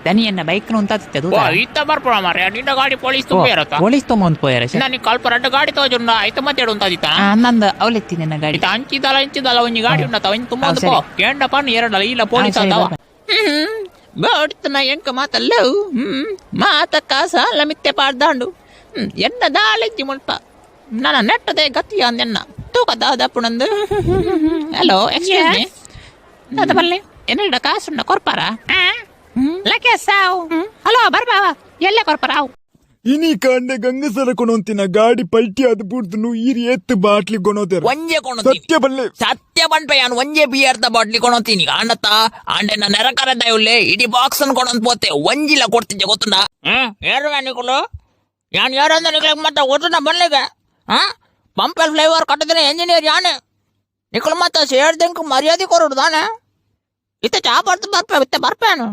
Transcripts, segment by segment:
Dani enna bike nu untatitte du. Itta barpona mare ninna gaadi police tumbeyarata. Police tomont poyara. Nani kalparanta gaadi tojunna aita mattedu untadita. Nanda avlettine na gaadi. Ita anchi dala onji gaadi unna tawen tumbondu po. Kenda pan erada ila police adawa. Baaditna yenka matallu. Mata kasa lamitte pardandu. Enna daaleji mulpa. Nana nettade gatiya andenna. Tuka daadapunandu. Hello, excuse me. Nada balle. Enna kasunna korpara. Lake saw. Hello, barbawa. Yelle korparaw. ಇನಿ ಕಾಂಡೆ ಗಂಗಸರ ಕೊನೊಂತಿನ ಗಾಡಿ ಪಲ್ಟಿ ಅದು ಬುಡ್ದು ಈರಿ ಎತ್ತು bottle ಕೊನೋತೇರ ಒಂಜೆ ಕೊನೋತೀನಿ ಸತ್ಯ ಬಲ್ಲೆ ಸತ್ಯ ಬನ್ಪೆ ಯಾನು ಒಂಜೆ ಬಿಯರ್ದ ಬಾಟ್ಲಿ ಕೊನೋತೀನಿ ಕಾಂಡತ್ತ ಆಂಡೆ ನನ್ನ ನೆರಕರದ ಉಳ್ಳೆ ಇಡೀ ಬಾಕ್ಸ್ ಅನ್ನು ಕೊನೊಂದು ಪೋತೆ ಒಂಜಿಲ ಕೊಡ್ತಿದ್ದೆ ಗೊತ್ತುಂಡ ಯಾರು ನಿಕುಲು ಯಾನ್ ಯಾರಂದ ನಿಕ್ಲಕ್ ಮತ್ತೆ ಗೊತ್ತುಂಡ ಬನ್ಲಿಗೆ ಪಂಪಲ್ ಫ್ಲೇವರ್ ಕಟ್ಟದಿನ ಎಂಜಿನಿಯರ್ ಯಾನೆ ನಿಕುಲು ಮತ್ತೆ ಸೇರ್ದಂಕ ಮರ್ಯಾದೆ ಕೊರೋಡು ತಾನೆ ಇತ್ತ ಚಾ ಬರ್ತು ಬರ್ಪೆ ಇತ್ತ ಬರ್ಪೇನು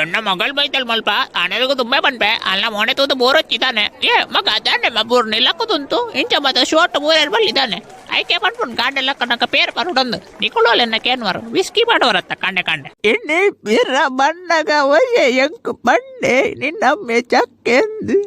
ಎಣ್ಣ ಮಗಳು ಬೈತಲ್ ಮಲ್ಪ ಆನೆಗೂ ತುಂಬಾ ಬನ್ಪೆ ಅಲ್ಲ ಮೊನೆ ತೂತು ಬೋರ್ ಹಚ್ಚಿದ್ದಾನೆ ಮಗ ಅದಾನೆ ಬೋರ್ ನಿಲ್ಲಕ್ಕುದುಂಟು ಇಂಚ ಮತ್ತೆ ಶೋರ್ಟ್ ಬೋರ್ ಬಲ್ಲಿದ್ದಾನೆ ಆಯ್ಕೆ ಮಾಡ್ಕೊಂಡು ಕಾಂಡೆಲ್ಲ ಕನಕ ಪೇರ್ ಬರುಡೊಂದು ನಿಕೊಳ್ಳೋಲ್ಲ ಎನ್ನಕೇನ್ವಾರು ವಿಸ್ಕಿ ಮಾಡೋರತ್ತ ಕಾಂಡೆ ಕಾಂಡೆ ಎಣ್ಣೆ ಬೀರ ಬಣ್ಣಗ ಒಯ್ಯೆ ಎಂಕು ಬಂಡೆ ನಿನ್ನಮ್ಮೆ ಚಕ್ಕೆಂದು